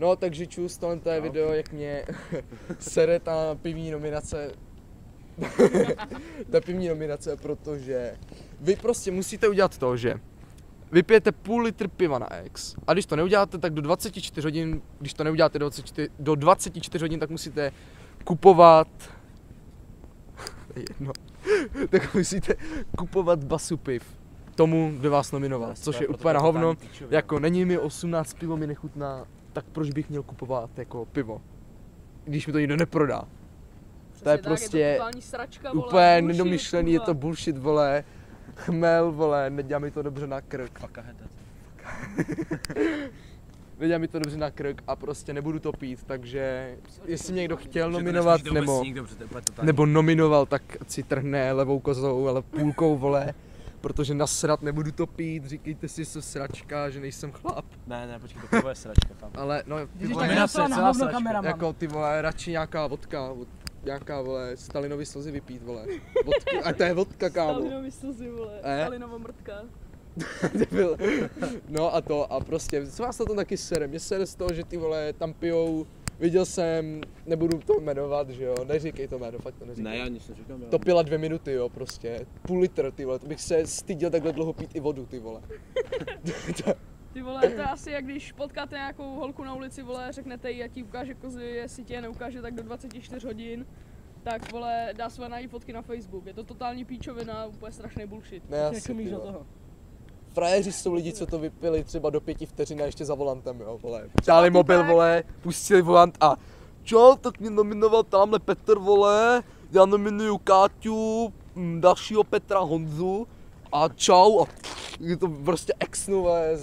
No, takže čus, tohle je video, jak mě sere ta pivní nominace. Ta pivní nominace, protože vy prostě musíte udělat to, že vypijete půl litr piva na X a když to neuděláte, tak do 24 hodin, když to neuděláte do 24 hodin, tak musíte kupovat, jedno, tak musíte kupovat basu piv tomu, kdo vás nominoval, což je úplně na hovno, jako není mi 18, pivo mi nechutná, tak proč bych měl kupovat jako pivo, když mi to nikdo neprodá. To je prostě je to sračka, vole, úplně nedomyšlený, je to bullshit, vole, chmel, vole, nedělá mi to dobře na krk. Nedělá mi to dobře na krk a prostě nebudu to pít, takže jestli mě někdo chtěl nominovat, nebo nominoval, tak si trhne levou kozou, ale půlkou, vole, protože nasrat nebudu to pít, říkejte si, že jsem sračka, že nejsem chlap. Ne, počkej, to je sračka tam. Ale no, ty Ježiš, vole, tak já to na hovno kamera mám. jako ty vole, radši nějaká vodka, nějaká, vole, Stalinovy slzy vypít, vole, vodku, a to je vodka, kámo. Stalinovy slzy, vole, Stalinova mrtka. No a to, a prostě, co vás na tom taky sere? Mě sere z toho, že ty vole tam pijou, viděl jsem, nebudu to jmenovat, že jo, neříkej to jméno, fakt to neříkej. Ne, já nic neříkám. To pila 2 minuty, jo, prostě, půl litr, ty vole, to bych se styděl takhle dlouho pít i vodu, ty vole. Ty vole, to je asi jak když potkáte nějakou holku na ulici, vole, řeknete jí, a ti ukáže kozy, jestli tě je neukáže, tak do 24 hodin, tak vole, dá své nají fotky na Facebook. Je to totální píčovina, úplně strašný bullshit. Ne, asi, ty vole. Frajeři jsou lidi, co to vypili třeba do 5 vteřin a ještě za volantem, jo, vole. Dali mobil, vole, pustili volant a čo, tak mě nominoval tamhle Petr, vole, já nominuju Káťu, dalšího Petra, Honzu a čau a je to prostě exnu, vole,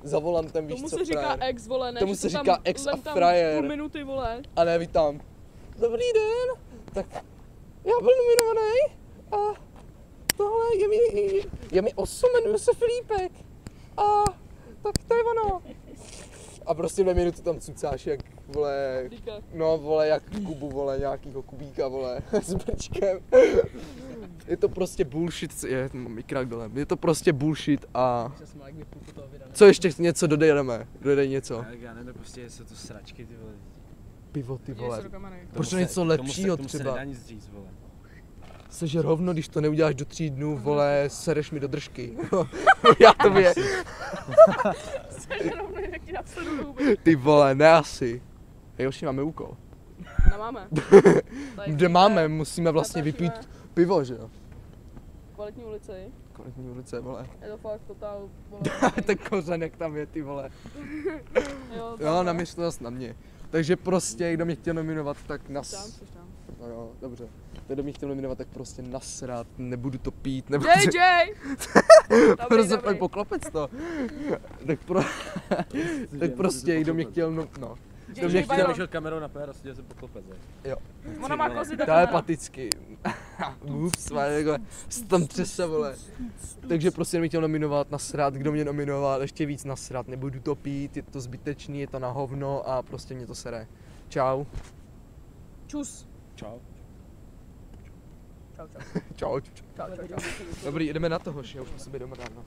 za volantem, víš co, tomu se říká ex, vole, ne? Tomu se říká ex a frajer. Půl minuty, vole. A ne, vítám. Dobrý den, tak já byl nominovaný a tohle je mi 8, jmenuji se Filipek a tak to je ono. A prostě 2 minuty tam cucáš jak, vole, no vole, jak Kubu, vole, nějakýho Kubíka, vole, s brčkem. Je to prostě bullshit, mám mikrák dole, je to prostě bullshit a... Co ještě něco dodejeme? Dodej něco. Já nevím, prostě jsou to sračky, ty vole. Pivo, ty vole. Proč Tomu něco lepšího tomu třeba? se nedá nic říct, vole. Sežer hovno, když to neuděláš do 3 dnů, vole, sereš mi do držky. Já to vím. Sežer hovno, jak ti nasleduju. Ty vole, ne asi. Hej, už máme úkol. Nemáme. Kde máme, musíme vlastně vypít pivo, že jo? Kvalitní ulici. Kvalitní ulice, vole. Je to fakt totál, vole. Ten kořenek tam je, ty vole. Jo, namíř to zas na mě. Takže prostě, kdo mě chtěl nominovat, tak Tam. No jo, dobře. Kdo mě chtěl nominovat, tak prostě nasrat, nebudu to pít, JJ! Prostě pak poklopec to. Tak prostě, kdo mě chtěl, no. Kdo mě chtěl, šel kamerou na PR a seděl jsem poklopec, jo. Ona má kozy tak telepaticky. Ups, jako, se tam třese, vole. Takže prostě mě chtěl nominovat, nasrat, kdo mě nominoval, ještě víc nasrat, nebudu to pít, je to zbytečný, je to na hovno a prostě mě to sere. Čau. Čus. Čau. Čau. Dobrý, jdeme na toho, že už musím být doma dávno.